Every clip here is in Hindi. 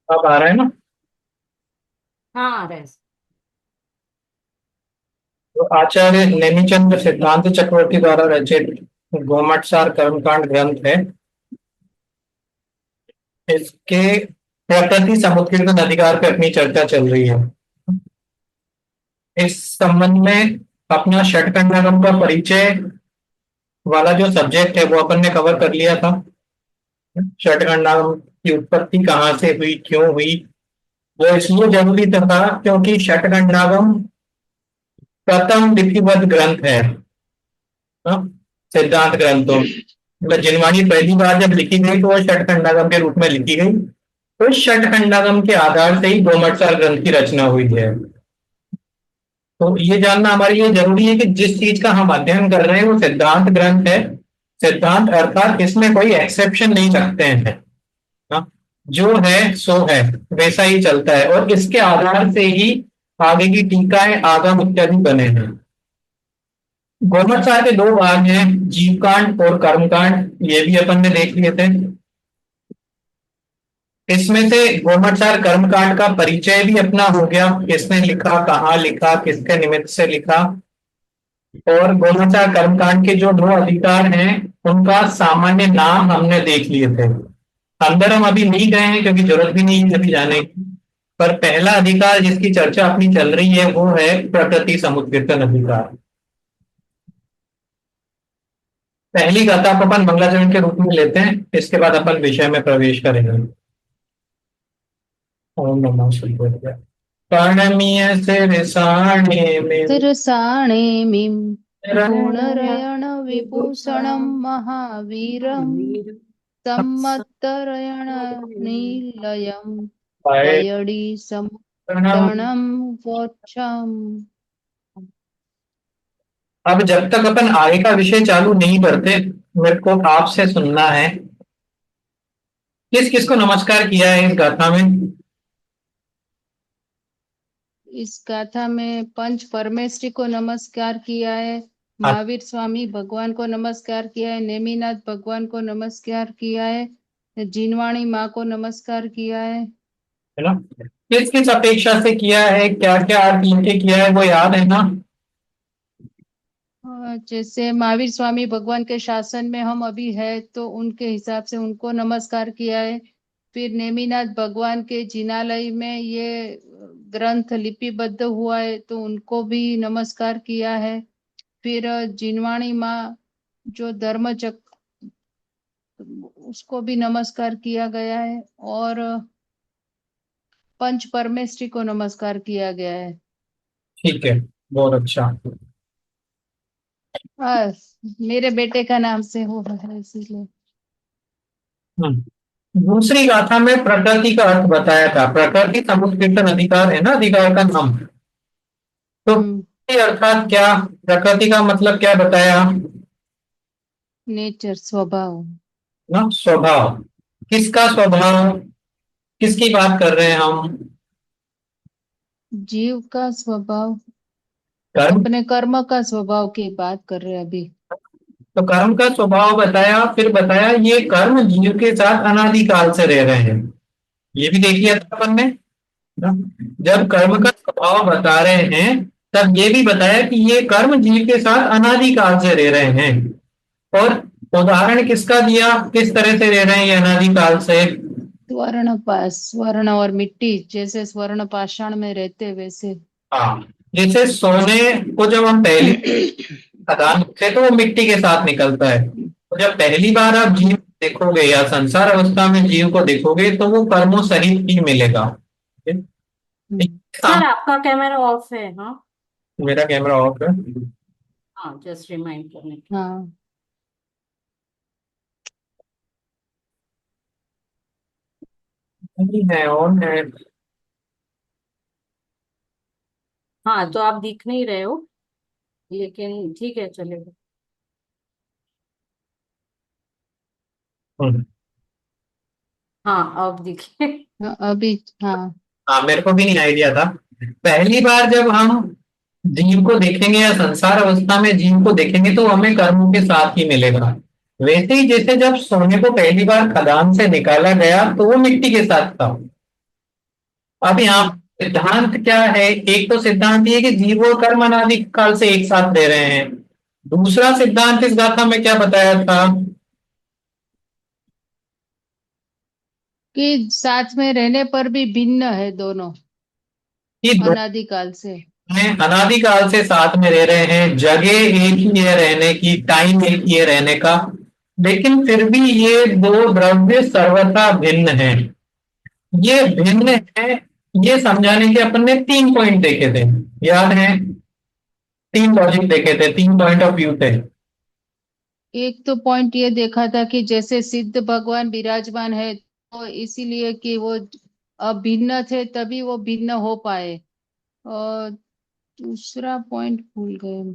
अब आ रहा है ना? हाँ आ रहा है। तो आचार्य नेमिचंद्र सिद्धांत चक्रवर्ती द्वारा रचित गोमटसार कर्मकांड ग्रंथ है। इसके प्रकृति समुत्कीर्तन अधिकार पे अपनी चर्चा चल रही है। इस संबंध में अपना षटकंडागम का परिचय वाला जो सब्जेक्ट है वो अपन ने कवर कर लिया था। षटकंडागम की उत्पत्ति कहाँ से हुई, क्यों हुई, वो इसलिए जरूरी था क्योंकि षटकंडागम प्रथम लिपिबद्ध ग्रंथ है। हाँ, सिद्धांत ग्रंथों मतलब जिनवाणी पहली बार जब लिखी गई तो वो षटखंडागम के रूप में लिखी गई। तो इस षटखंडागम के आधार से ही गोमटसार ग्रंथ की रचना हुई है। तो ये जानना हमारे लिए जरूरी है कि जिस चीज का हम अध्ययन कर रहे हैं वो सिद्धांत ग्रंथ है। सिद्धांत अर्थात इसमें कोई एक्सेप्शन नहीं रखते हैं। हाँ, जो है सो है, वैसा ही चलता है और इसके आधार से ही आगे की टीकाएं आगम इत्यादि बने हैं। गोमटसार के दो भाग हैं, जीवकांड और कर्मकांड, ये भी अपन ने देख लिए थे। इसमें से गोमटसार कर्मकांड का परिचय भी अपना हो गया, किसने लिखा, कहाँ लिखा, किसके निमित्त से लिखा। और गोमटसार कर्मकांड के जो दो अधिकार हैं उनका सामान्य नाम हमने देख लिए थे। अंदर हम अभी नहीं गए हैं क्योंकि जरूरत भी नहीं है अभी जाने की। पर पहला अधिकार जिसकी चर्चा अपनी चल रही है वो है प्रकृति समुत्कीर्तन अधिकार। पहली गाथा को अपन मंगलाचरण के रूप में लेते हैं, इसके बाद अपन विषय में प्रवेश करेंगे। ओम नमः शिवाय। कर्णमीय से रिसाणे में तिरसाणेमिं रंग गुणरयण विभूषणं महावीरं सम्मत्तरयण नीलयं पयडी समुत्तणं वोच्छम्। अब जब तक अपन आगे का विषय चालू नहीं करते, मेरे को आपसे सुनना है किस किस को नमस्कार किया है इस गाथा में। इस गाथा में पंच परमेष्ठी को नमस्कार किया है, है महावीर स्वामी भगवान को नमस्कार किया है, नेमिनाथ भगवान को नमस्कार किया है, जिनवाणी माँ को नमस्कार किया है। ना? किस किस अपेक्षा से किया है, क्या क्या अर्थ लिखे किया है वो याद है ना? जैसे महावीर स्वामी भगवान के शासन में हम अभी है तो उनके हिसाब से उनको नमस्कार किया है। फिर नेमिनाथ भगवान के जिनालय में ये ग्रंथ लिपिबद्ध हुआ है तो उनको भी नमस्कार किया है। फिर जिनवाणी माँ जो धर्म चक उसको भी नमस्कार किया गया है। और पंच परमेष्ठी को नमस्कार किया गया है। ठीक है, बहुत अच्छा। बस मेरे बेटे का नाम से हो रहा है इसीलिए। दूसरी गाथा में प्रकृति का अर्थ बताया था, प्रकृति समुत्कीर्तन अधिकार है ना अधिकार का नाम। तो हम्म। प्रकृति अर्थात क्या, प्रकृति का मतलब क्या बताया नेचर स्वभाव। ना? स्वभाव। किसका स्वभाव, किसकी बात कर रहे हैं हम? जीव का स्वभाव। कर्म। अपने कर्म का स्वभाव की बात कर रहे हैं अभी। तो कर्म का स्वभाव बताया, फिर बताया ये कर्म जीव के साथ अनादिकाल से रह रहे हैं। ये भी देख लिया था अपन ने ना? जब कर्म का स्वभाव बता रहे हैं तब ये भी बताया कि ये कर्म जीव के साथ अनादिकाल से रह रहे हैं। और उदाहरण किसका दिया, किस तरह से रह रहे हैं ये अनादिकाल से? स्वर्ण और मिट्टी जैसे स्वर्ण पाषाण में रहते वैसे। हाँ, जैसे सोने को जब हम पहली खदान से तो वो मिट्टी के साथ निकलता है, तो जब पहली बार आप जीव देखोगे या संसार अवस्था में जीव को देखोगे तो वो कर्मों सहित ही मिलेगा। सर सामने आपका कैमरा ऑफ है? हाँ। मेरा कैमरा ऑफ है। हाँ जस्ट रिमाइंड करने के हाँ। नहीं है, ऑन है। हाँ तो आप दिख नहीं रहे हो लेकिन ठीक है चलेगा। हम्म। हाँ अब दिखे। हाँ, अभी। हाँ। हाँ, मेरे को भी नहीं आइडिया था। पहली बार जब हम जीव को देखेंगे या संसार अवस्था में जीव को देखेंगे तो हमें कर्मों के साथ ही मिलेगा। वैसे ही जैसे जब सोने को पहली बार खदान से निकाला गया तो वो मिट्टी के साथ था। अब यहाँ सिद्धांत क्या है? एक तो सिद्धांत ये कि जीव और कर्म अनादि काल से एक साथ रह रहे हैं। दूसरा सिद्धांत इस गाथा में क्या बताया था? कि साथ में रहने पर भी भिन्न है दोनों, कि दोनों अनादिकाल से। में अनादिकाल से साथ में रह रहे हैं, जगह एक ही है रहने की, टाइम एक ही है रहने का, लेकिन फिर भी ये दो द्रव्य सर्वथा भिन्न हैं। ये भिन्न है, ये समझाने के अपन ने 3 पॉइंट देखे थे, याद है? 3 लॉजिक देखे थे, 3 पॉइंट ऑफ व्यू थे। एक तो पॉइंट ये देखा था कि जैसे सिद्ध भगवान विराजमान है तो इसीलिए कि वो अभिन्न थे तभी वो भिन्न हो पाए। और दूसरा पॉइंट भूल गए हम।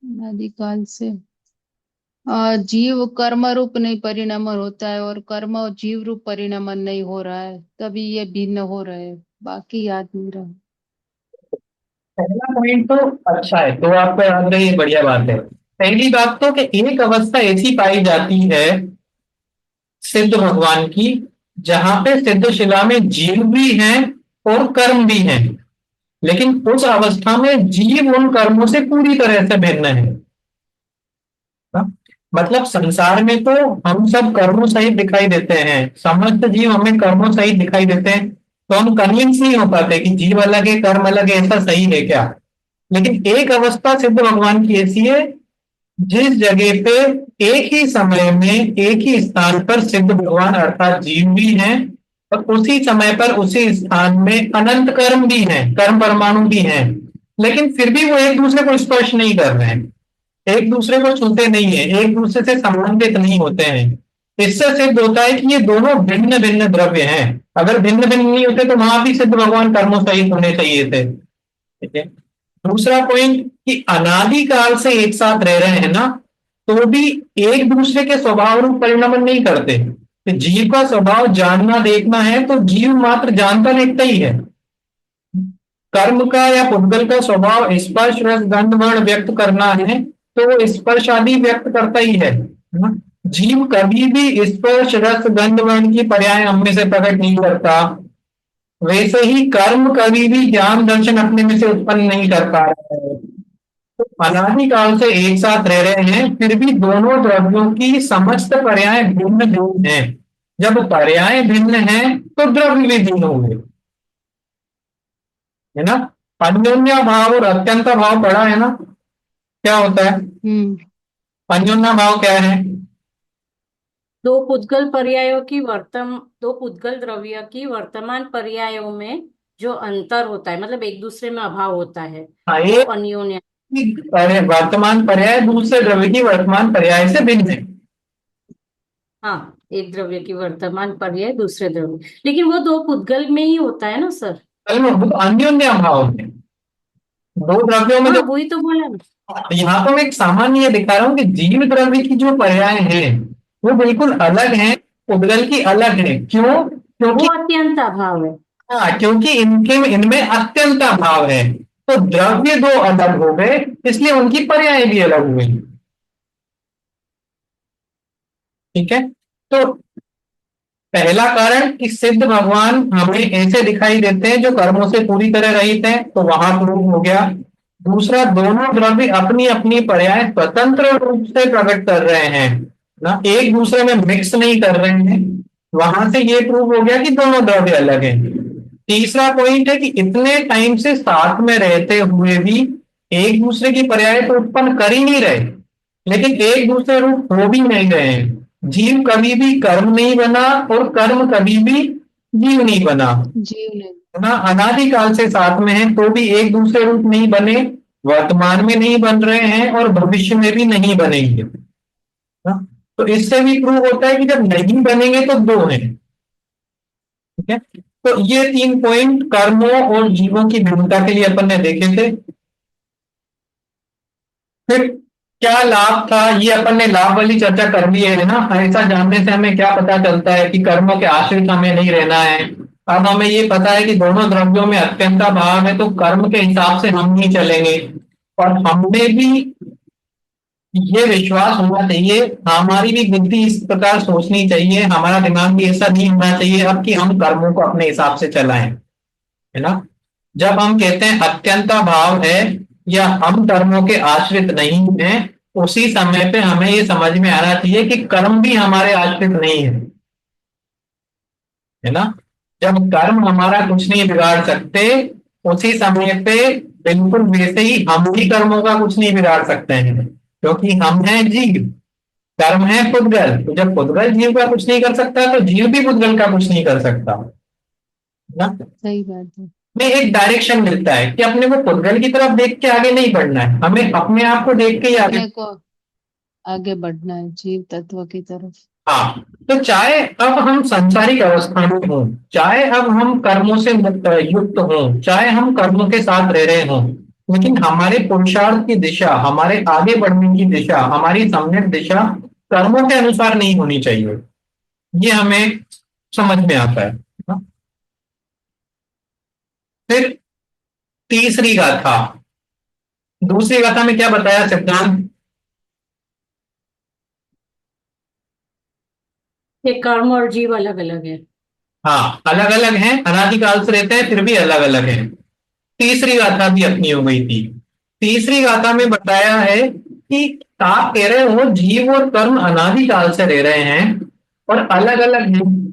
अनादिकाल से जीव कर्म रूप नहीं परिणमन होता है और कर्म और जीव रूप परिणमन नहीं हो रहा है, तभी ये भिन्न हो रहे हैं। बाकी याद नहीं रहा। पहला पॉइंट तो अच्छा है, तो आपको याद रही, बढ़िया बात है। पहली बात तो कि एक अवस्था ऐसी पाई जाती है सिद्ध भगवान की, जहां पे सिद्ध शिला में जीव भी हैं और कर्म भी हैं, लेकिन उस अवस्था में जीव उन कर्मों से पूरी तरह से भिन्न है। हाँ? मतलब संसार में तो हम सब कर्मों सहित दिखाई देते हैं, समस्त जीव हमें कर्मों सहित दिखाई देते हैं, तो हम कन्विंस नहीं हो पाते कि जीव अलग है कर्म अलग है, ऐसा सही है क्या? लेकिन एक अवस्था सिद्ध भगवान की ऐसी है जिस जगह पे एक ही समय में एक ही स्थान पर सिद्ध भगवान अर्थात जीव भी हैं, और उसी समय पर उसी स्थान में अनंत कर्म भी हैं, कर्म परमाणु भी हैं, लेकिन फिर भी वो एक दूसरे को स्पर्श नहीं कर रहे हैं, एक दूसरे को छूते नहीं है, एक दूसरे से संबंधित नहीं होते हैं। इससे सिद्ध होता है कि ये दोनों भिन्न भिन्न द्रव्य हैं। अगर भिन्न भिन्न नहीं होते तो वहां भी सिद्ध भगवान कर्मों सहित होने चाहिए थे। ठीक है। दूसरा पॉइंट कि अनादिकाल से एक साथ रह रहे हैं ना, तो भी एक दूसरे के स्वभाव रूप परिणमन नहीं करते। तो जीव का स्वभाव जानना देखना है तो जीव मात्र जानता देखता ही है। कर्म का या पुद्गल का स्वभाव स्पर्श रस गंध वर्ण व्यक्त करना है तो वो स्पर्श आदि व्यक्त करता ही है ना? जीव कभी भी स्पर्श रस गंध वर्ण की पर्याय हम में से प्रकट नहीं करता। वैसे ही कर्म कभी भी ज्ञान दर्शन अपने में से उत्पन्न नहीं कर पा रहा है। तो अनादिकाल से एक साथ रह रहे हैं, फिर भी दोनों द्रव्यों की समस्त पर्याय भिन्न भिन्न है। जब पर्याय भिन्न है तो द्रव्य भी भिन्न होंगे, है ना? अन्योन्या भाव और अत्यंत भाव पढ़ा है ना? क्या होता है हम्म। अन्योन्या भाव? क्या है? दो पुद्गल द्रव्य की वर्तमान पर्यायों में जो अंतर होता है, मतलब एक दूसरे में अभाव होता है, हाँ, वो एक अन्योन्य। वर्तमान पर्याय दूसरे द्रव्य की वर्तमान पर्याय से भिन्न है। हाँ, एक द्रव्य की वर्तमान पर्याय दूसरे द्रव्य, लेकिन वो दो पुद्गल में ही होता है ना सर? कल में वो तो अन्योन्या भाव है, दो द्रव्यों में हाँ, जो। वही तो बोला ना। यहाँ तो मैं एक सामान्य ये दिखा रहा हूँ कि जीव द्रव्य की जो पर्याय है वो बिल्कुल अलग है, उद्गल की अलग है। क्यों? वो क्योंकि अत्यंत अभाव है। हाँ, क्योंकि इनके इनमें अत्यंत भाव है, तो द्रव्य दो अलग हो गए, इसलिए उनकी पर्याय भी अलग हुई। ठीक है। तो पहला कारण कि सिद्ध भगवान हमें ऐसे दिखाई देते हैं जो कर्मों से पूरी तरह रहित हैं, तो वहां प्रूव हो गया। दूसरा, दोनों द्रव्य अपनी अपनी पर्याय स्वतंत्र रूप से प्रकट कर रहे हैं ना, एक दूसरे में मिक्स नहीं कर रहे हैं, वहां से ये प्रूव हो गया कि दोनों द्रव्य अलग हैं। तीसरा पॉइंट है कि इतने टाइम से साथ में रहते हुए भी एक दूसरे की पर्याय तो उत्पन्न कर ही नहीं रहे, लेकिन एक दूसरे रूप हो भी नहीं रहे हैं। जीव कभी भी कर्म नहीं बना और कर्म कभी भी जीव नहीं बना, जीव ने। है ना? अनादिकाल से साथ में है तो भी एक दूसरे रूप नहीं बने, वर्तमान में नहीं बन रहे हैं और भविष्य में भी नहीं बनेंगे ना? तो इससे भी प्रूव होता है कि जब नहीं बनेंगे तो दो हैं। ठीक है। तो ये 3 पॉइंट कर्मों और जीवों की भिन्नता के लिए अपन ने देखे थे। फिर क्या लाभ था, ये अपन ने लाभ वाली चर्चा कर ली है ना? ऐसा जानने से हमें क्या पता चलता है कि कर्मों के आश्रित हमें नहीं रहना है। अब हमें ये पता है कि दोनों द्रव्यों में अत्यंत भाव है, तो कर्म के हिसाब से हम नहीं चलेंगे, और हमने भी ये विश्वास होना चाहिए, हमारी भी बुद्धि इस प्रकार सोचनी चाहिए, हमारा दिमाग भी ऐसा नहीं होना चाहिए अब कि हम कर्मों को अपने हिसाब से चलाएं, है ना। जब हम कहते हैं अत्यंता भाव है या हम कर्मों के आश्रित नहीं हैं, उसी समय पे हमें ये समझ में आना चाहिए कि कर्म भी हमारे आश्रित नहीं है ना। जब कर्म हमारा कुछ नहीं बिगाड़ सकते, उसी समय पे बिल्कुल वैसे ही हम भी कर्मों का कुछ नहीं बिगाड़ सकते हैं, क्योंकि हम हैं जीव, कर्म है पुद्गल। तो जब पुद्गल जीव का कुछ नहीं कर सकता तो जीव भी पुद्गल का कुछ नहीं कर सकता, है ना। सही बात है। में एक डायरेक्शन मिलता है कि अपने को पुद्गल की तरफ देख के आगे नहीं बढ़ना है, हमें अपने आप को देख के ही आगे। अपने को आगे बढ़ना है जीव तत्व की तरफ। हाँ, तो चाहे अब हम सांसारिक अवस्था में हों, चाहे अब हम कर्मों से युक्त हों, चाहे हम कर्मों के साथ रह रहे हों, लेकिन हमारे पुरुषार्थ की दिशा, हमारे आगे बढ़ने की दिशा, हमारी सम्यक दिशा कर्मों के अनुसार नहीं होनी चाहिए। ये हमें समझ में आता है ना? फिर तीसरी गाथा, दूसरी गाथा में क्या बताया सिद्धांत? ये कर्म और जीव अलग अलग है। हाँ, अलग अलग हैं, अनादिकाल से रहते हैं फिर भी अलग अलग हैं। तीसरी गाथा भी अपनी हो गई थी। तीसरी गाथा में बताया है कि आप कह रहे हो जीव और कर्म अनादिकाल से रह रहे हैं और अलग अलग हैं,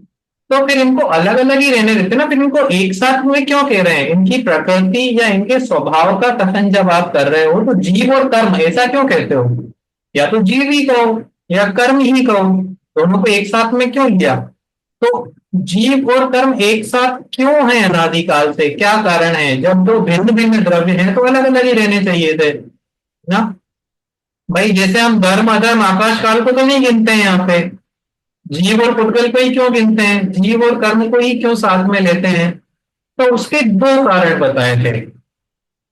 तो फिर इनको अलग अलग ही रहने देते ना, फिर इनको एक साथ में क्यों कह रहे हैं? इनकी प्रकृति या इनके स्वभाव का कथन जब आप कर रहे हो तो जीव और कर्म ऐसा क्यों कहते हो? या तो जीव ही कहो या कर्म ही कहो, दोनों को एक साथ में क्यों लिया? तो जीव और कर्म एक साथ क्यों है अनादिकाल से, क्या कारण है? जब दो भिन्न भिन्न द्रव्य हैं तो अलग अलग ही रहने चाहिए थे ना। भाई जैसे हम धर्म अधर्म आकाश काल को तो नहीं गिनते हैं यहाँ पे, जीव और पुद्गल को ही क्यों गिनते हैं, जीव और कर्म को ही क्यों साथ में लेते हैं? तो उसके दो कारण बताए थे,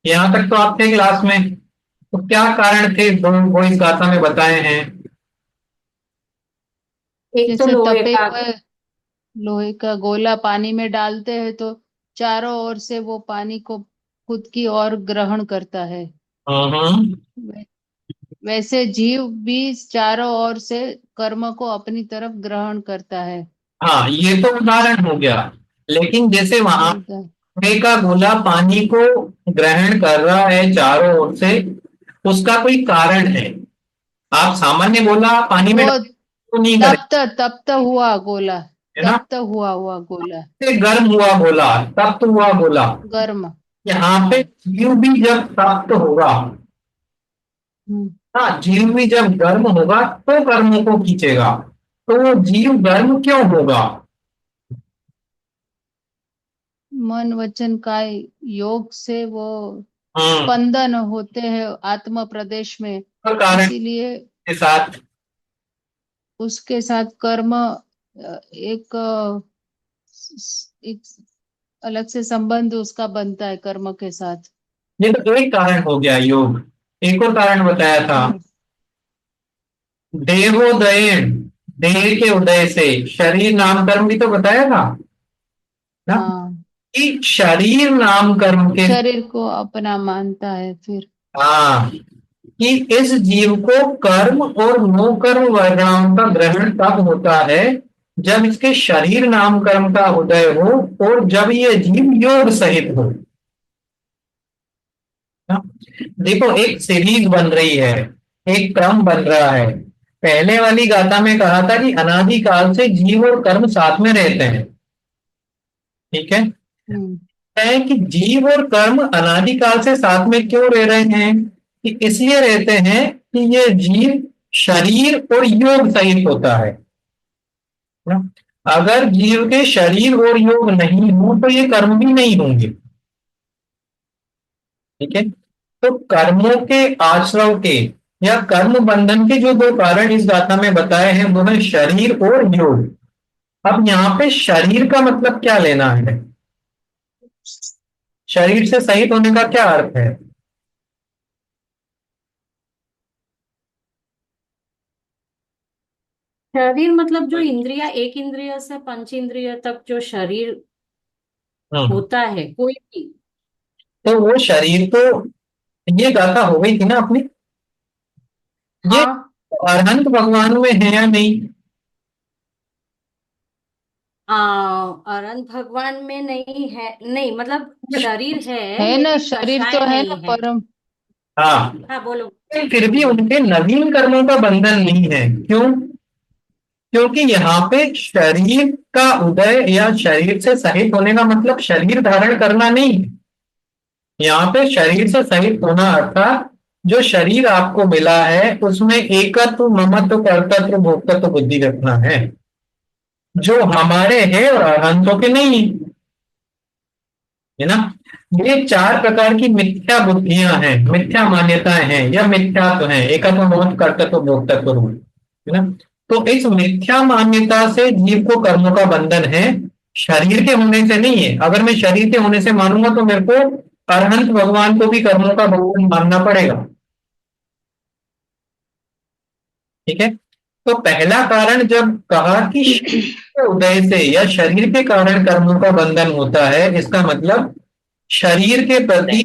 यहां तक तो आपके क्लास में। तो क्या कारण थे दो, वो इस गाथा में बताए हैं। एक तो जैसे लोहे तपे का। हुए लोहे का गोला पानी में डालते हैं तो चारों ओर से वो पानी को खुद की ओर ग्रहण करता है। हम्म। वै- वैसे जीव भी चारों ओर से कर्म को अपनी तरफ ग्रहण करता है। हाँ, ये तो उदाहरण हो गया, लेकिन जैसे वहां ये होता है। लोहे का गोला पानी को ग्रहण कर रहा है चारों ओर से, उसका कोई कारण है। आप सामान्य गोला पानी में वो तो नहीं करे, तप्त तप्त हुआ गोला, है ना। तप्त हुआ गोला, से गर्म हुआ गोला, तप्त हुआ गोला, गर्म। यहाँ पे हाँ। जीव भी जब तप्त होगा, हम्म। हाँ, जीव भी जब गर्म होगा तो कर्मों को खींचेगा। तो वो जीव गर्म क्यों होगा? मन वचन काय योग से वो हम्म। स्पंदन होते हैं आत्म प्रदेश में। तो कारण इसीलिए के साथ उसके साथ कर्म एक अलग से संबंध उसका बनता है कर्म के साथ। ये तो एक कारण हो गया योग। एक और कारण बताया था, हम्म। देहोदयन, देह के उदय से शरीर नाम कर्म भी तो बताया था ना, हाँ, कि शरीर नाम कर्म के, शरीर को अपना मानता है फिर। हाँ, कि इस जीव को कर्म और नो कर्म वर्गणाओं का ग्रहण तब होता है जब इसके शरीर नाम कर्म का उदय हो और जब ये जीव योग सहित हो ना? देखो, एक सीरीज बन रही है, एक क्रम बन रहा है। पहले वाली गाथा में कहा था कि अनादिकाल से जीव और कर्म साथ में रहते हैं, ठीक है। हम्म। है कि जीव और कर्म अनादिकाल से साथ में क्यों रह रहे हैं? कि इसलिए रहते हैं कि ये जीव शरीर और योग सहित होता है ना? अगर जीव के शरीर और योग नहीं हो तो ये कर्म भी नहीं होंगे, ठीक है। तो कर्मों के आश्रव के या कर्म बंधन के जो दो कारण इस गाथा में बताए हैं वो है शरीर और योग। अब यहाँ पे शरीर का मतलब क्या लेना है? शरीर से सहित होने का क्या अर्थ है? शरीर मतलब जो इंद्रिया, एक इंद्रिय से पंच इंद्रिय तक जो शरीर हम्म। होता है कोई भी। तो वो शरीर तो, ये गाथा हो गई थी ना अपनी। ये हाँ। अरहंत भगवान में है या नहीं? अनंत भगवान में नहीं है, नहीं मतलब शरीर है है ना, लेकिन शरीर कषाय तो है ना नहीं है। परम। हाँ, हाँ बोलो। लेकिन फिर भी उनके नवीन कर्मों का बंधन नहीं है। क्यों? क्योंकि यहाँ पे शरीर का उदय या शरीर से सहित होने का मतलब शरीर धारण करना नहीं है। यहाँ पे शरीर से सहित होना अर्थात जो शरीर आपको मिला है उसमें एकत्व, ममत्व, कर्तृत्व, भोक्तृत्व बुद्धि रखना है, जो हमारे हैं और अरहंतों के नहीं है ना। ये चार प्रकार की मिथ्या बुद्धियां हैं, मिथ्या मान्यताएं हैं या मिथ्यात्व हैं, एकत्व, ममत्व, कर्तृत्व, भोक्तृत्व रूप, है ना। तो इस मिथ्या मान्यता से जीव को कर्मों का बंधन है, शरीर के होने से नहीं है। अगर मैं शरीर के होने से मानूंगा तो मेरे को अरहंत भगवान को भी कर्मों का बंधन मानना पड़ेगा। ठीक है। तो पहला कारण जब कहा कि शरीर के उदय से या शरीर के कारण कर्मों का बंधन होता है, इसका मतलब शरीर के प्रति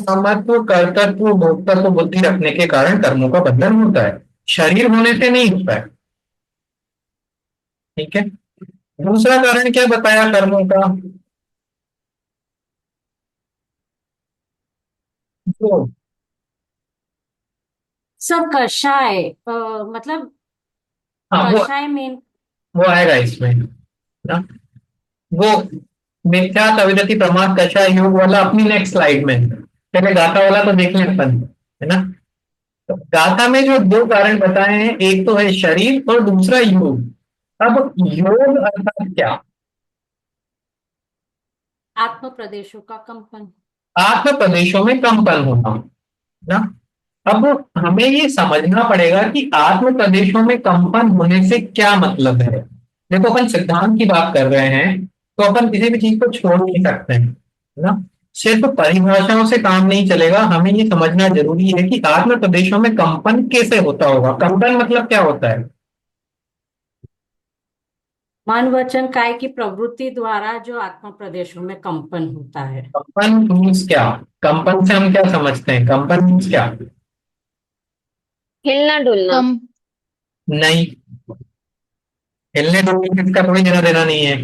ममत्व, कर्तृत्व, भोक्तत्व बुद्धि रखने के कारण कर्मों का बंधन होता है, शरीर होने से नहीं होता है। ठीक है। दूसरा कारण क्या बताया कर्मों का? जो सब कषाय, मतलब हाँ कषाय मेन। वो आएगा इसमें ना, वो मिथ्या, तविदति, प्रमाद, कषाय, योग वाला अपनी नेक्स्ट स्लाइड में। पहले गाथा वाला तो देख लें अपन, है ना। तो गाथा में जो दो कारण बताए हैं, एक तो है शरीर और दूसरा योग। अब योग अर्थात क्या? आत्म प्रदेशों का कंपन। आत्म प्रदेशों में कंपन होना ना। अब हमें ये समझना पड़ेगा कि आत्म प्रदेशों में कंपन होने से क्या मतलब है। देखो, अपन सिद्धांत की बात कर रहे हैं तो अपन किसी भी चीज को छोड़ नहीं सकते हैं, है ना। सिर्फ परिभाषाओं से काम नहीं चलेगा, हमें ये समझना जरूरी है कि आत्म प्रदेशों में कंपन कैसे होता होगा। कंपन मतलब क्या होता है? मन वचन काय की प्रवृत्ति द्वारा जो आत्म प्रदेशों में कंपन होता है। कंपन मीन्स क्या? कंपन से हम क्या समझते हैं? कंपन मीन्स क्या? हिलना डुलना। कम नहीं, हिलने डुलने का कोई देना देना नहीं है।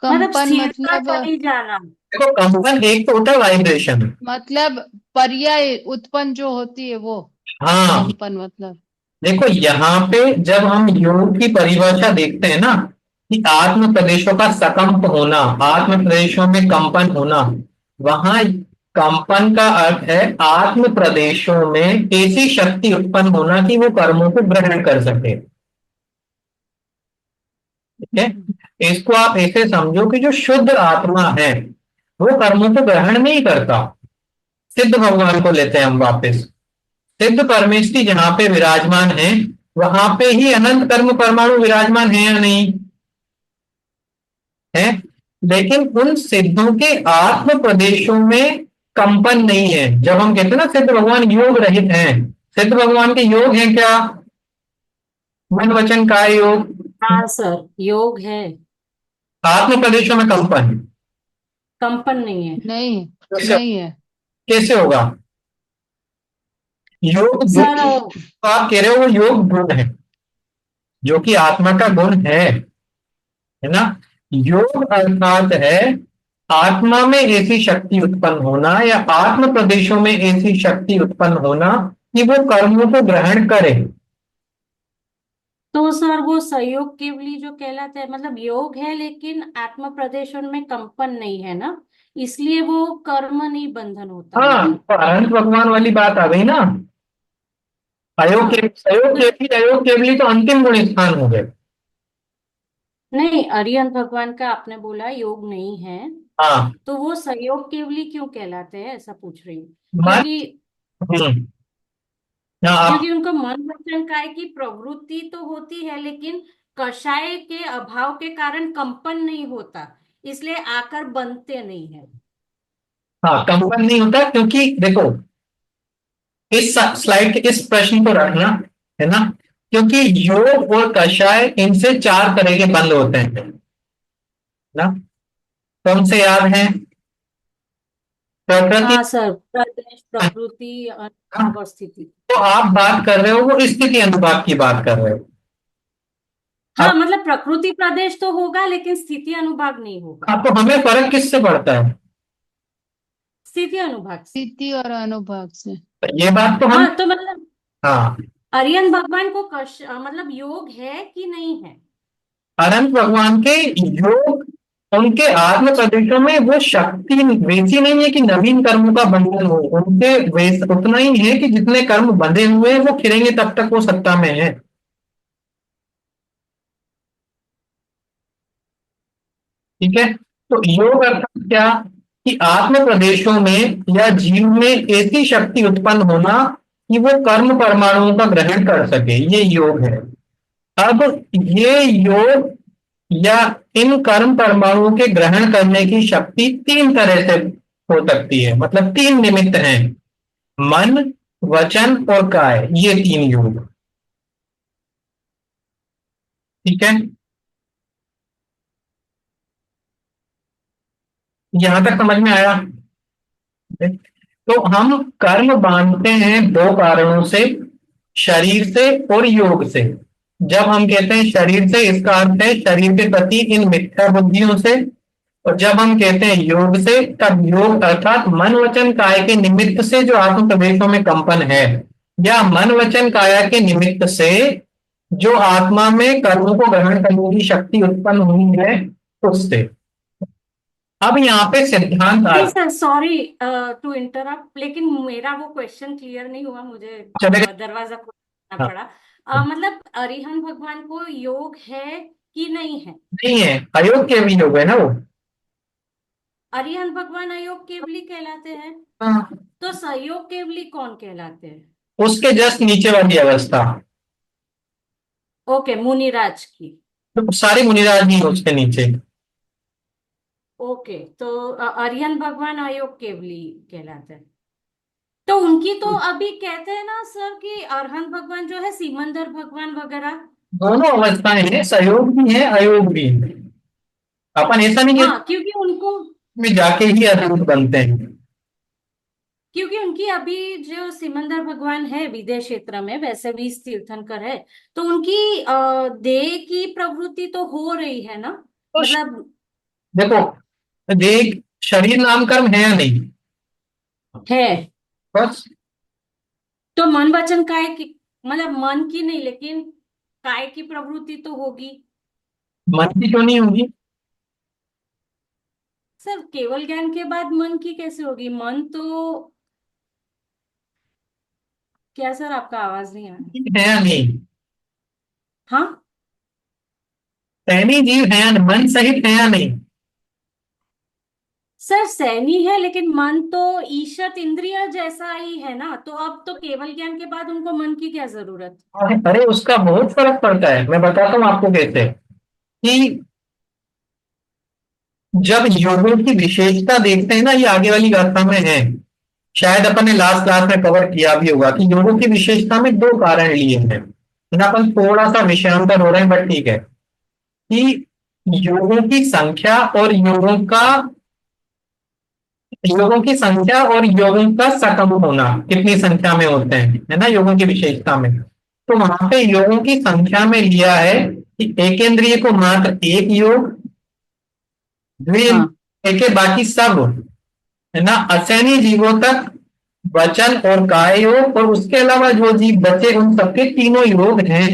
मतलब कंपन स्थिरता मतलब, चली जाना। देखो, कंपन एक तो होता है वाइब्रेशन। मतलब पर्याय उत्पन्न जो होती है वो हाँ, कंपन मतलब। देखो यहाँ पे जब हम योग की परिभाषा देखते हैं ना, कि आत्म प्रदेशों का सकंप होना, आत्म प्रदेशों में कंपन होना, वहां कंपन का अर्थ है आत्म प्रदेशों में ऐसी शक्ति उत्पन्न होना कि वो कर्मों को ग्रहण कर सके। ठीक है। इसको आप ऐसे समझो कि जो शुद्ध आत्मा है वो कर्मों को ग्रहण नहीं करता। सिद्ध भगवान को लेते हैं हम वापस। सिद्ध परमेष्टि जहां पे विराजमान है वहां पे ही अनंत कर्म परमाणु विराजमान है या नहीं है। लेकिन उन सिद्धों के आत्म प्रदेशों में कंपन नहीं है। जब हम कहते हैं ना सिद्ध भगवान योग रहित हैं, सिद्ध भगवान के योग हैं क्या? मन वचन काय योग। हाँ सर, योग है। आत्म प्रदेशों में कंपन कंपन नहीं है नहीं, कैसे? नहीं है। कैसे होगा? योग गुण, सर। तो आप कह रहे हो वो योग गुण है, जो कि आत्मा का गुण है ना। योग अर्थात है आत्मा में ऐसी शक्ति उत्पन्न होना या आत्म प्रदेशों में ऐसी शक्ति उत्पन्न होना कि वो कर्मों को ग्रहण करे। तो सर वो सहयोग केवली जो कहलाता है, मतलब योग है लेकिन आत्म प्रदेशन में कंपन नहीं है ना, इसलिए वो कर्म नहीं बंधन होता हाँ, उनका। तो अनंत भगवान वाली बात आ गई ना। हाँ तो अयोग केवली तो अंतिम गुण स्थान हो गए। नहीं, अरिहंत भगवान का आपने बोला योग नहीं है, हाँ, तो वो सहयोग केवली क्यों कहलाते हैं ऐसा पूछ रही हूँ। मन। क्योंकि हम्म, हाँ, आप। क्योंकि उनको मन वचन काय की प्रवृत्ति तो होती है लेकिन कषाय के अभाव के कारण कंपन नहीं होता, इसलिए आकर बनते नहीं है। हाँ, कंपन नहीं होता क्योंकि देखो, इस स्लाइड के इस प्रश्न को रखना, है ना। क्योंकि योग और कषाय इनसे चार तरह के बंध होते हैं ना। कौन से याद हैं? प्रकृति। हाँ सर, प्रदेश, प्रकृति, अनुभाग और स्थिति। तो आप बात कर रहे हो वो स्थिति अनुभाग की बात कर रहे हो। हाँ अब मतलब प्रकृति प्रदेश तो होगा लेकिन स्थिति अनुभाग नहीं होगा। तो हमें फर्क किससे पड़ता है? स्थिति अनुभाग से। स्थिति और अनुभाग से। ये बात तो हम, हाँ तो मतलब हाँ, आर्यन भगवान को मतलब योग है कि नहीं है? अनंत भगवान के योग, उनके आत्म प्रदेशों में वो शक्ति वैसी नहीं है कि नवीन कर्मों का बंधन हो। उनके वैस उतना ही है कि जितने कर्म बंधे हुए हैं वो खिलेंगे तब तक वो सत्ता में है। ठीक है। तो योग अर्थात क्या? कि आत्म प्रदेशों में या जीव में ऐसी शक्ति उत्पन्न होना कि वो कर्म परमाणुओं का ग्रहण कर सके, ये योग है। अब ये योग या इन कर्म परमाणुओं के ग्रहण करने की शक्ति तीन तरह से हो सकती है, मतलब तीन निमित्त हैं: मन, वचन और काय, ये तीन योग। ठीक है, यहां तक समझ में आया? तो हम कर्म बांधते हैं दो कारणों से, शरीर से और योग से। जब हम कहते हैं शरीर से, इसका अर्थ है शरीर के प्रति इन मिथ्या बुद्धियों से। और जब हम कहते हैं योग से, तब योग अर्थात मन वचन काय के निमित्त से जो आत्म प्रदेशों में कंपन है, या मन वचन काया के निमित्त से जो आत्मा में कर्मों को ग्रहण करने की शक्ति उत्पन्न हुई है, उससे। अब यहाँ पे सिद्धांत नहीं आता सर, सॉरी टू इंटरप्ट, लेकिन मेरा वो क्वेश्चन क्लियर नहीं हुआ, मुझे चलेगा। दरवाजा खोलना हाँ, पड़ा। मतलब अरिहंत भगवान को योग है कि नहीं है? नहीं है, अयोग के भी योग है ना वो। अरिहंत भगवान अयोग केवली कहलाते हैं, हाँ, तो सहयोग केवली कौन कहलाते हैं? उसके जस्ट नीचे वाली अवस्था। ओके, मुनिराज की। तो सारी मुनिराज नहीं है उसके नीचे। ओके, तो अरिहंत भगवान अयोग केवली कहलाते हैं। तो उनकी तो अभी कहते हैं ना सर कि अरहंत भगवान जो है सिमंदर भगवान वगैरह। दोनों अवस्थाएं हैं, सहयोग भी है अयोग भी है। अपन ऐसा नहीं कहते हाँ क्योंकि उनको, में जाके ही अद्भुत बनते हैं। क्योंकि उनकी अभी जो सिमंदर भगवान है विदेश क्षेत्र में, वैसे भी तीर्थंकर है, तो उनकी देह की प्रवृत्ति तो हो रही है ना, तो मतलब देखो, देख, शरीर नाम कर्म है या नहीं? है। बस। तो मन वचन काय की, मतलब मन की नहीं लेकिन काय की प्रवृत्ति तो होगी। मन की क्यों नहीं होगी? सर केवल ज्ञान के बाद मन की कैसे होगी? मन तो, क्या सर आपका आवाज नहीं आ रहा? है या नहीं? हाँ सैनी जीव है या नहीं? मन सहित है या नहीं? सर, सैनी है लेकिन मन तो ईशत इंद्रिय जैसा ही है ना, तो अब तो केवल ज्ञान के बाद उनको मन की क्या जरूरत? अरे उसका बहुत फर्क पड़ता है, मैं बताता हूँ आपको कैसे। कि जब योगों की विशेषता देखते हैं ना, ये आगे वाली गाथा में है, शायद अपन ने लास्ट क्लास में कवर किया भी होगा कि योगों की विशेषता में दो कारण लिए हैं। यहाँ अपन थोड़ा सा विषयांतर हो रहे हैं, बट ठीक है। कि योगों की संख्या और योगों का सकम होना, कितनी संख्या में होते हैं, है ना, योगों की विशेषता में। तो वहां पे योगों की संख्या में लिया है कि एकेंद्रिय को मात्र एक योग, हाँ द्विइंद्रिय के बाकी सब, है ना, असैनी जीवों तक वचन और काय योग, और उसके अलावा जो जीव बचे उन सबके तीनों योग हैं।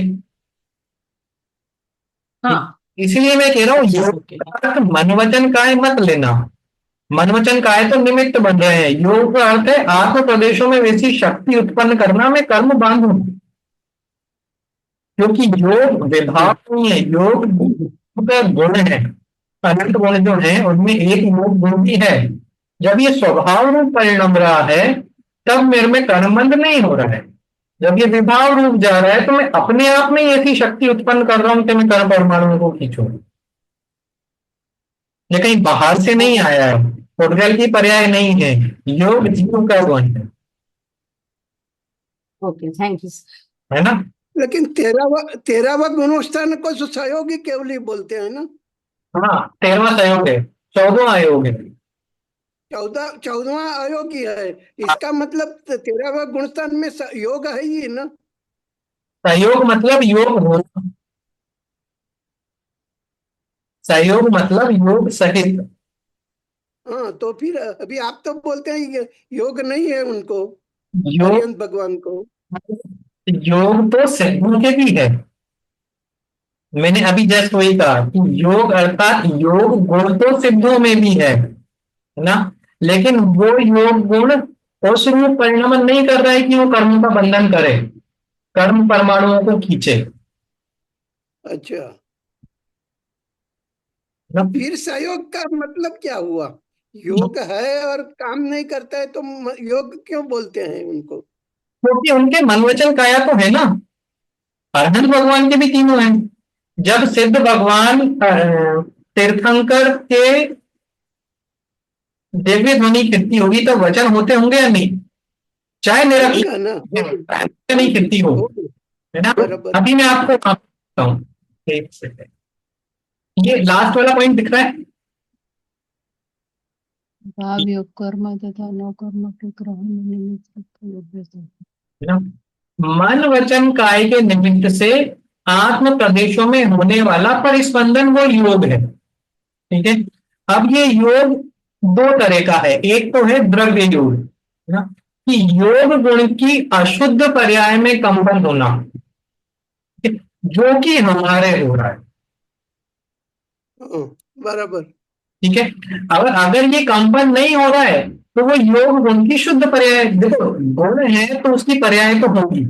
हाँ। इसलिए मैं कह रहा हूँ अच्छा योग ओके। का अर्थ मन वचन काय मत लेना। मन वचन काय तो निमित्त बन रहे हैं, योग का अर्थ है आत्म प्रदेशों में वैसी शक्ति उत्पन्न करना, मैं कर्म बांधू। क्योंकि योग ओके। विभाग नहीं है, योग का गुण है। अनंत गुण जो है उनमें एक योग गुण भी है। जब ये स्वभाव रूप परिणम रहा है, तब मेरे में कर्मबंध नहीं हो रहा है। जब ये विभाव रूप जा रहा है, तो मैं अपने आप में ही ऐसी शक्ति उत्पन्न कर रहा हूं कि मैं कर्म परमाणु को खींचू। ये कहीं बाहर से नहीं आया है, उद्गल की पर्याय नहीं है, योग जीव का गुण ओके, थैंक यू। है ना। लेकिन तेरहवा गुणोत्थान को सहयोगी केवली बोलते हैं ना। हाँ, 13वां सहयोग है, 14वां योग है। चौदहवा अयोगी है। इसका मतलब 13वां गुणस्थान में योग है ही ना। सहयोग मतलब योग होना, सहयोग मतलब योग सहित। हाँ, तो फिर अभी आप तो बोलते हैं योग नहीं है उनको, योग, हरिहंस भगवान को। योग तो सिद्धों के भी है। मैंने अभी जस्ट वही कहा कि योग अर्थात योग गुण तो सिद्धों में भी है ना। लेकिन वो योग गुण उस रूप परिणमन नहीं कर रहा है कि वो कर्म का बंधन करे, कर्म परमाणुओं को खींचे अच्छा, ना। फिर सहयोग का मतलब क्या हुआ? योग है और काम नहीं करता है तो योग क्यों बोलते हैं उनको? क्योंकि उनके मन वचन काया तो है ना। अरहंत भगवान के भी तीनों हैं। जब सिद्ध भगवान तीर्थंकर के दिव्य ध्वनि कीर्ति होगी तो वचन होते होंगे या नहीं, चाहे होगा ना। निरक्षर नहीं कीर्ति हो, होगा, है ना। बराबर। अभी मैं आपको बताता हूँ, एक सेकंड, ये लास्ट वाला पॉइंट दिख रहा है। भाव योग कर्म तथा न कर्म के ग्रहण निमित्त योग्यता। है ना? मन वचन काय के निमित्त से आत्म प्रदेशों में होने वाला परिस्पंदन वो योग है। ठीक है। अब ये योग दो तरह का है, एक तो है द्रव्य योग, है ना, कि योग गुण की अशुद्ध पर्याय में कंपन होना, ठीक है, जो कि हमारे हो रहा है। हाँ, बराबर। ठीक है। अगर अगर ये कंपन नहीं हो रहा है तो वो योग गुण की शुद्ध पर्याय, देखो गुण है तो उसकी पर्याय तो होगी।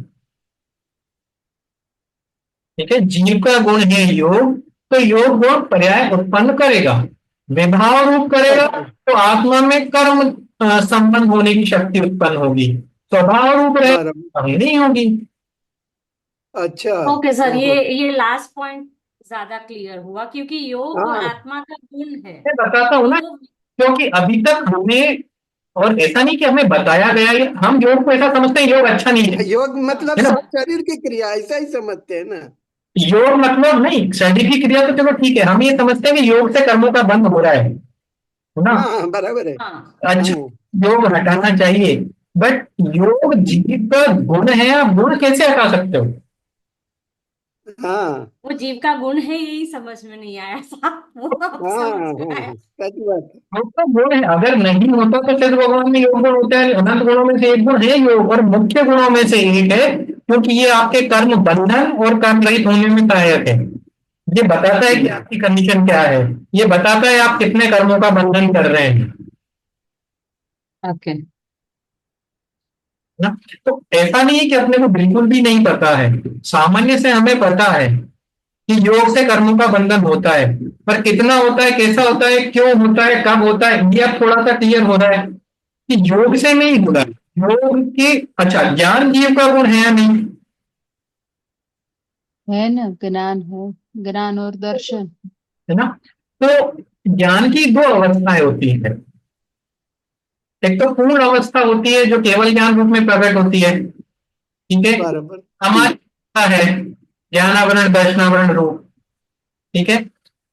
ठीक है, जीव का गुण है योग, तो योग गुण पर्याय उत्पन्न करेगा, विभाव रूप करेगा अच्छा, तो आत्मा में कर्म संबंध होने की शक्ति उत्पन्न होगी। स्वभाव रूप रहेगा बराबर। तो नहीं होगी। अच्छा। ओके सर, ओहो। ये लास्ट पॉइंट ज्यादा क्लियर हुआ, क्योंकि योग हाँ, आत्मा का गुण है। मैं बताता हूँ तो ना, वो क्योंकि अभी तक हमें, और ऐसा नहीं कि हमें बताया गया है, हम योग को ऐसा समझते हैं योग अच्छा नहीं योग मतलब है ना। शरीर की क्रिया ऐसा ही समझते हैं ना। योग मतलब नहीं, शारीरिक क्रिया तो चलो ठीक है, हम ये समझते हैं कि योग से कर्मों का बंध हो रहा है ना। हाँ हाँ, बराबर है। हाँ, अच्छा, हम्म। योग हटाना चाहिए, बट योग जीव का गुण है, आप गुण कैसे हटा सकते हो? हाँ वो जीव का गुण है, यही समझ में नहीं आया साहब, वो अब हाँ समझ हाँ में आया। हाँ, सच बात है। योग का गुण है, अगर नहीं होता तो सिद्ध भगवान में योग गुण होता है, अनंत गुणों में से एक गुण है योग, और मुख्य गुणों में से एक है, क्योंकि ये आपके कर्म बंधन और कर्म रहित होने में सहायक है। ये बताता है कि आपकी कंडीशन क्या है, ये बताता है आप कितने कर्मों का बंधन कर रहे हैं ओके। ना। तो ऐसा नहीं है कि अपने को बिल्कुल भी नहीं पता है, सामान्य से हमें पता है कि योग से कर्मों का बंधन होता है, पर कितना होता है, कैसा होता है, क्यों होता है, कब होता है, ये अब थोड़ा सा क्लियर हो रहा है कि योग से नहीं हो रहा है। योग की, अच्छा, ज्ञान जीव का गुण है या नहीं? है ना, ज्ञान है, ज्ञान और दर्शन। है ना। तो ज्ञान की दो अवस्थाएं होती है, एक तो पूर्ण अवस्था होती है जो केवल ज्ञान रूप में प्रकट होती है। ठीक है, बराबर। हमारी अवस्था है ज्ञानावरण दर्शनावरण रूप। ठीक है।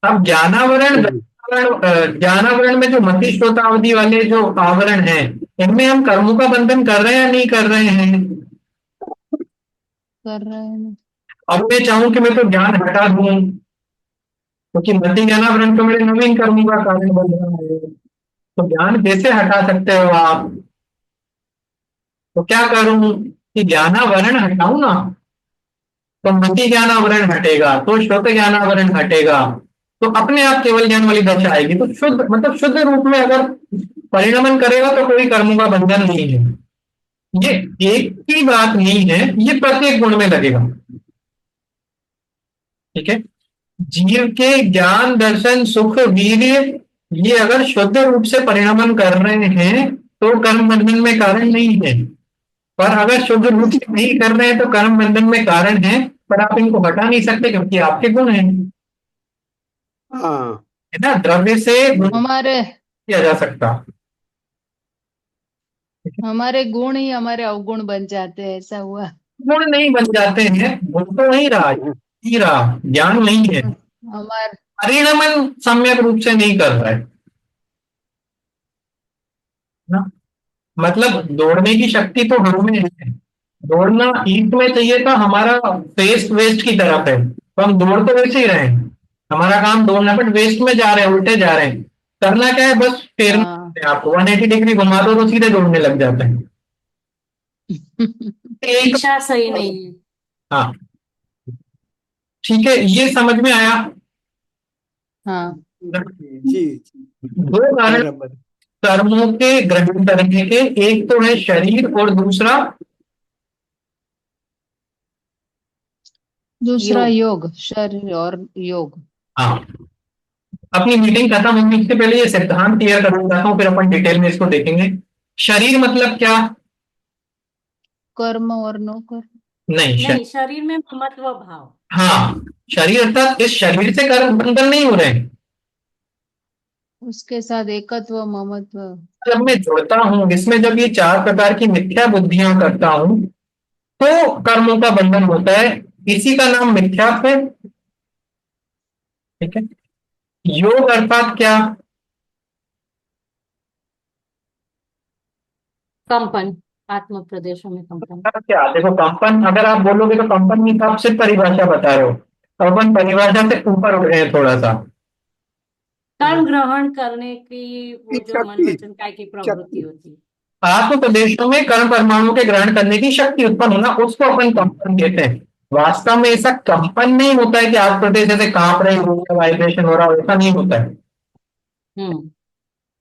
अब ज्ञानावरण हम्म। दर्शनावरण, ज्ञानावरण में जो मति श्रोतावधि वाले जो आवरण हैं, इनमें हम कर्मों का बंधन कर रहे हैं या नहीं कर रहे हैं? कर रहे हैं ना। अब मैं चाहूं कि मैं तो ज्ञान हटा दूं, क्योंकि मति ज्ञानावरण तो मेरे नवीन कर्मों का कारण बन रहा है, तो ज्ञान कैसे हटा सकते हो आप? तो क्या करूं कि ज्ञानावरण हटाऊं ना, तो मति ज्ञानावरण हटेगा तो श्रुत ज्ञानावरण हटेगा, तो अपने आप केवल ज्ञान वाली दशा आएगी। तो शुद्ध मतलब शुद्ध रूप में अगर परिणमन करेगा तो कोई कर्मों का बंधन नहीं है। ये एक ही बात नहीं है, ये प्रत्येक गुण में लगेगा। ठीक है। जीव के ज्ञान दर्शन सुख वीर्य, ये अगर शुद्ध रूप से परिणमन कर रहे हैं तो कर्म बंधन में कारण नहीं है, पर अगर शुद्ध रूप से नहीं कर रहे हैं तो कर्म बंधन में कारण है, पर आप इनको हटा नहीं सकते क्योंकि आपके गुण हैं। हाँ, है ना, द्रव्य से गुण हमारे किया जा सकता। हमारे गुण ही हमारे अवगुण बन जाते हैं, ऐसा हुआ। गुण नहीं बन जाते हैं, गुण तो वही रहा, ही रहा, ज्ञान नहीं है, हमारे परिणमन सम्यक रूप से नहीं कर रहा है। ना। मतलब दौड़ने की शक्ति तो हम में है, दौड़ना ईस्ट में चाहिए था, हमारा फेस वेस्ट की तरफ है, तो हम दौड़ तो वैसे ही रहे हैं, हमारा काम दौड़ना, बट वेस्ट में जा रहे हैं, उल्टे जा रहे हैं। करना क्या है, बस फेरना हाँ। है आपको, 180 डिग्री घुमा दो तो सीधे दौड़ने लग जाते हैं। एक, दिशा सही नहीं है। हाँ ठीक है, ये समझ में आया। हाँ। जी दो कारण बराबर। कर्मों के ग्रहण करने के, एक तो है शरीर और दूसरा दूसरा योग। योग, शरीर और योग। हाँ। अपनी मीटिंग खत्म होने से पहले ये सिद्धांत क्लियर करना चाहता हूँ, फिर अपन डिटेल में इसको देखेंगे। शरीर मतलब क्या? कर्म और नो कर्म। नहीं, नहीं, शरीर में ममत्व भाव। हाँ, शरीर अर्थात इस शरीर से कर्म बंधन नहीं हो रहे हैं। उसके साथ एकत्व ममत्व। जब मैं जुड़ता हूँ इसमें, जब ये चार प्रकार की मिथ्या बुद्धियां करता हूँ, तो कर्मों का बंधन होता है, इसी का नाम मिथ्यात्व है। ठीक है। योग अर्थात क्या? कंपन, आत्म प्रदेशों में कंपन। क्या देखो, कंपन अगर आप बोलोगे तो कंपन की आप सिर्फ परिभाषा बता रहे हो, तो अपन परिभाषा से ऊपर उठ गए हैं थोड़ा सा। कर्म ग्रहण करने की वो जो मन शक्ति, वचन काय की प्रवृत्ति शक्ति। होती है। आत्म प्रदेशों में कर्म परमाणु के ग्रहण करने की शक्ति उत्पन्न होना, उसको अपन कंपन कहते हैं। वास्तव में ऐसा कंपन नहीं होता है कि आत्म प्रदेश जैसे कांप रहे हो या वाइब्रेशन हो रहा हो, ऐसा नहीं होता है। हम्म।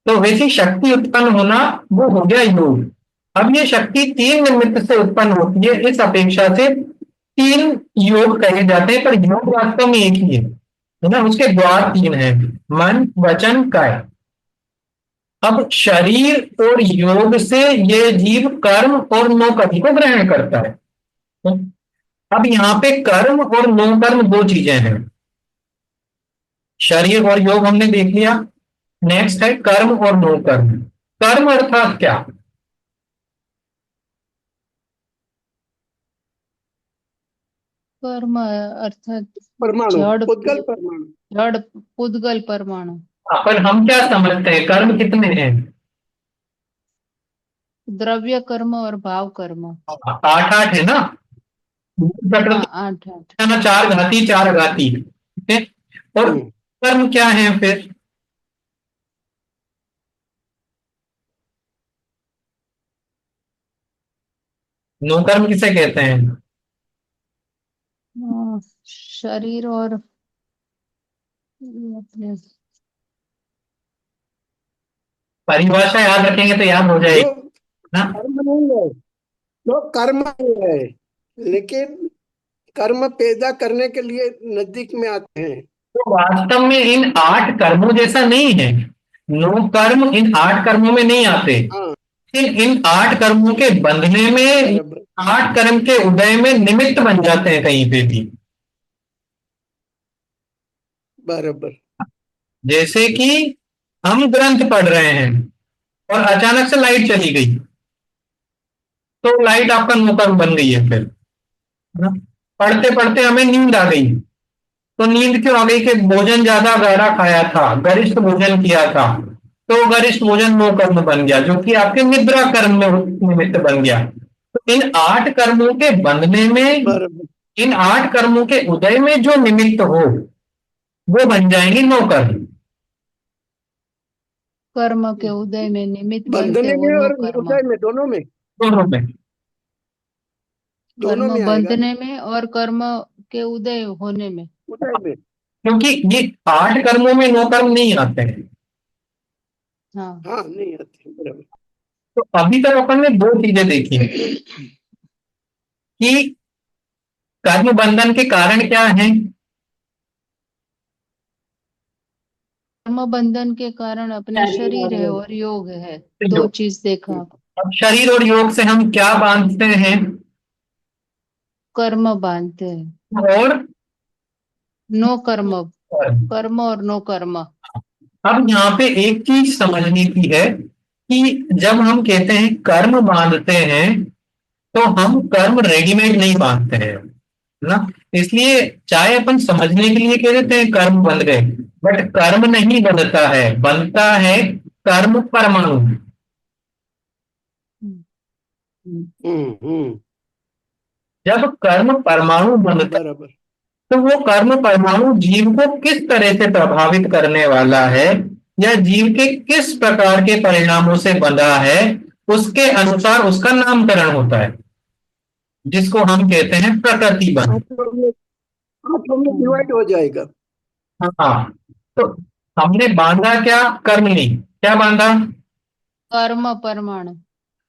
तो वैसी शक्ति उत्पन्न होना वो हो गया योग। अब ये शक्ति तीन निमित्त से उत्पन्न होती है, इस अपेक्षा से तीन योग कहे जाते हैं, पर योग वास्तव में एक ही है ना, उसके द्वार तीन हैं, मन वचन काय। अब शरीर और योग से ये जीव कर्म और नो कर्म को ग्रहण करता है। अब यहाँ पे कर्म और नो कर्म दो चीजें हैं, शरीर और योग हमने देख लिया। नेक्स्ट है कर्म और नो कर्म। कर्म अर्थात क्या? कर्म अर्थात परमाणु, जड़ उद्गल परमाणु। जड़ पुद्गल परमाणु। पर हम क्या समझते हैं, कर्म कितने हैं? द्रव्य कर्म और भाव कर्म। आठ आठ है ना, हाँ, प्रकृति 8 8। है ना, चार घाती चार घाती, ठीक है। और हम्म, कर्म क्या है फिर? नो कर्म किसे कहते हैं? शरीर और अपने परिभाषा याद रखेंगे तो याद हो जो जाएगी ना। कर्म नहीं है, जो कर्म नहीं है, लेकिन कर्म पैदा करने के लिए नजदीक में आते हैं। तो वास्तव में इन आठ कर्मों जैसा नहीं है, नो कर्म इन आठ कर्मों में नहीं आते, हाँ लेकिन इन आठ कर्मों के बंधने में, बराबर। आठ कर्म के उदय में निमित्त बन जाते हैं कहीं पे भी। बराबर। जैसे कि हम ग्रंथ पढ़ रहे हैं और अचानक से लाइट चली गई, तो लाइट आपका नो कर्म बन गई है फिर, है ना। पढ़ते पढ़ते हमें नींद आ गई, तो नींद क्यों आ गई कि भोजन ज्यादा गाढ़ा खाया था, गरिष्ठ भोजन किया था, तो गरिष्ठ भोजन नो कर्म बन गया, जो कि आपके निद्रा कर्म में निमित्त बन गया। तो इन आठ कर्मों के बंधने में, बराबर। इन आठ कर्मों के उदय में जो निमित्त हो, वो बन जाएंगे नो कर्म। कर्म के उदय में निमित्त बनते बंधने वो में नो और कर्म। उदय में, दोनों में, दोनों में। दोनों कर्म में आएगा ना। बंधने में और कर्म के उदय होने में। उदय में। क्योंकि ये आठ कर्मों में नो कर्म नहीं आते हैं। हाँ। हाँ नहीं आते, बराबर। तो अभी तक अपन ने दो चीजें देखी है कि कर्म बंधन के कारण क्या है। कर्म बंधन के कारण अपने शरीर है और योग है, दो चीज देखा। अब शरीर और योग से हम क्या बांधते हैं? कर्म बांधते हैं, और नो कर्म। कर्म। कर्म और नो कर्म। अब यहाँ पे एक चीज समझने की है कि जब हम कहते हैं कर्म बांधते हैं, तो हम कर्म रेडीमेड नहीं बांधते हैं, है ना। इसलिए चाहे अपन समझने के लिए कह देते हैं कर्म बंध गए, बट कर्म नहीं बनता है, बनता है कर्म परमाणु। हम्म। जब कर्म परमाणु बनता है बराबर। तो वो कर्म परमाणु जीव को किस तरह से प्रभावित करने वाला है या जीव के किस प्रकार के परिणामों से बंधा है, उसके अनुसार उसका नामकरण होता है, जिसको हम कहते हैं प्रकृति बंध। आठों में डिवाइड हो जाएगा। हाँ, तो हमने बांधा क्या? कर्म नहीं, क्या बांधा? कर्म परमाणु।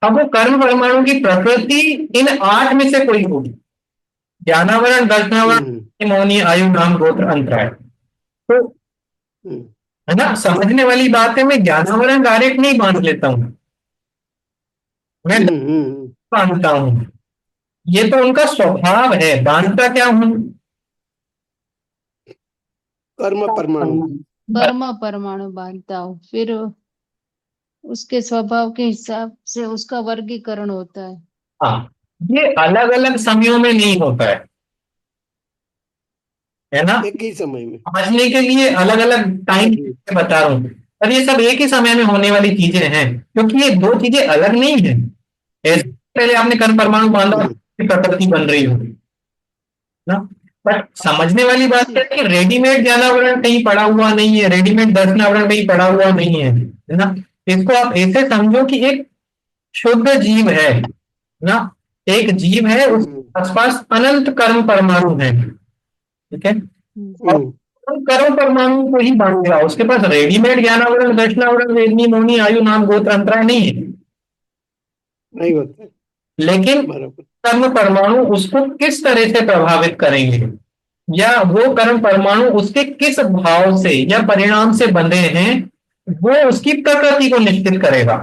अब वो कर्म परमाणु की प्रकृति इन 8 में से कोई होगी। ज्ञानावरण, दर्शनावरण, मौनी, आयु, नाम, गोत्र, अंतराय। तो हम्म। है ना, समझने वाली बात है। मैं ज्ञानावरण डायरेक्ट नहीं बांध लेता हूँ, मैं बांधता हूँ। ये तो उनका स्वभाव है। बांधता क्या हूँ? कर्म परमाणु। कर्म परमाणु बांधता हूँ, फिर उसके स्वभाव के हिसाब से उसका वर्गीकरण होता है। हाँ, ये अलग अलग समयों में नहीं होता है ना। एक ही समय में। समझने के लिए अलग अलग टाइम बता रहा हूँ, पर ये सब एक ही समय में होने वाली चीजें हैं, क्योंकि ये दो चीजें अलग नहीं है। ऐसे पहले आपने कर्म परमाणु बांधा और प्रकृति बन रही होगी ना। बट समझने वाली बात है कि रेडीमेड ज्ञानावरण कहीं पड़ा हुआ नहीं है, रेडीमेड दर्शनावरण कहीं पड़ा हुआ नहीं है ना। इसको आप ऐसे समझो कि एक शुद्ध जीव है ना, एक जीव है, उसके आसपास अनंत कर्म परमाणु है, ठीक है। और उन कर्म परमाणु को ही बांधेगा, उसके पास रेडीमेड ज्ञानावरण, दर्शनावरण, वेदनी, मौनी, आयु, नाम, गोत्र, अंतराय नहीं है। नहीं होता। लेकिन बराबर। कर्म परमाणु उसको किस तरह से प्रभावित करेंगे, या वो कर्म परमाणु उसके किस भाव से या परिणाम से बंधे हैं, वो उसकी प्रकृति को निश्चित करेगा,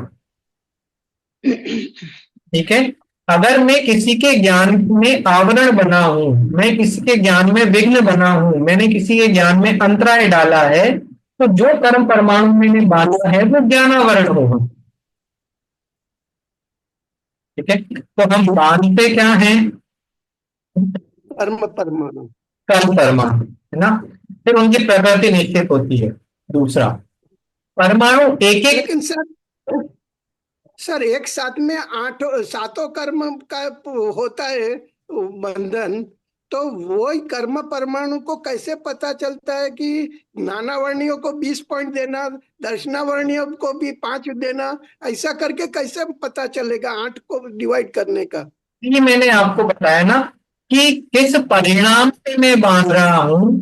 ठीक है। अगर मैं किसी के ज्ञान में आवरण बना हूं, मैं किसी के ज्ञान में विघ्न बना हूं, मैंने किसी के ज्ञान में अंतराय डाला है, तो जो कर्म परमाणु मैंने बांधा है वो ज्ञानावरण होगा, ठीक है। तो हम बांधते क्या हैं? कर्म परमाणु। कर्म परमाणु, है ना। फिर उनकी प्रकृति निश्चित होती है। दूसरा, परमाणु एक एक। लेकिन सर एक साथ में सातों कर्म का होता है बंधन, तो वो ही कर्म परमाणु को कैसे पता चलता है कि नानावर्णियों को 20 पॉइंट देना, दर्शनावर्णियों को भी 5 देना, ऐसा करके कैसे पता चलेगा 8 को डिवाइड करने का? ये मैंने आपको बताया ना कि किस परिणाम से मैं बांध रहा हूं,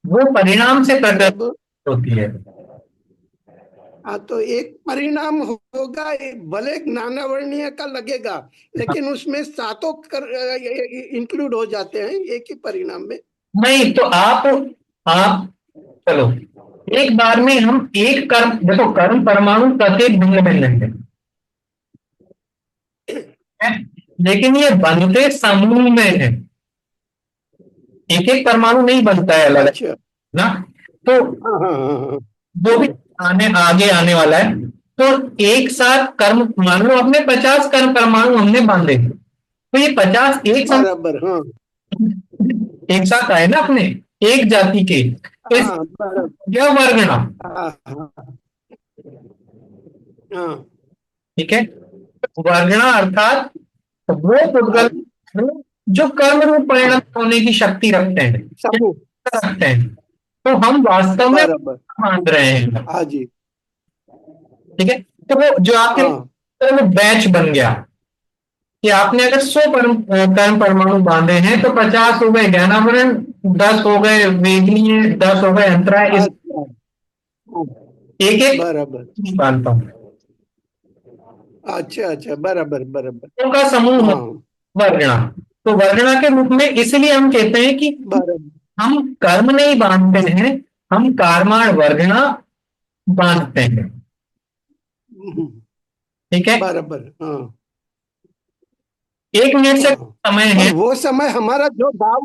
वो परिणाम से प्रकृति अब होती है। हाँ, तो एक परिणाम होगा, भले नानावर्णीय का लगेगा, लेकिन उसमें सातों इंक्लूड हो जाते हैं एक ही परिणाम में। नहीं तो आप चलो, एक बार में हम एक कर्म, देखो कर्म परमाणु प्रत्येक भिन्न भिन्न है, लेकिन ये बनते समूह में है, एक एक परमाणु नहीं बनता है अलग अच्छा। ना। तो हाँ हाँ हाँ वो भी आगे आने वाला है। तो एक साथ कर्म, मान लो अपने 50 कर्म परमाणु हमने बांधे, तो ये 50 बराबर। हाँ एक साथ आए ना अपने, एक जाति के, तो इस हाँ बराबर। क्या वर्गना, हाँ हाँ हाँ। ठीक है। वर्गना अर्थात वो पुद्गल जो कर्म रूप परिणाम होने की शक्ति रखते हैं, समूह। रखते हैं, तो हम वास्तव में बराबर। बांध रहे हैं, हाँ जी। ठीक है। तो वो जो आपके हाँ वो बैच बन गया कि आपने अगर 100 कर्म परमाणु बांधे हैं, तो 50 हो गए ज्ञानावरण, 10 हो गए वेदनीय, 10 हो गए अंतराय। इस अच्छा। एक एक बराबर। बांधता हूँ, अच्छा अच्छा बराबर बराबर। उनका समूह हाँ वर्गणा। तो वर्गणा के रूप में इसलिए हम कहते हैं कि बराबर। हम कर्म नहीं बांधते हैं, हम कार्माण वर्गणा बांधते हैं, ठीक है। बराबर। हाँ 1 मिनट से हाँ। समय और है। वो समय हमारा जो भाव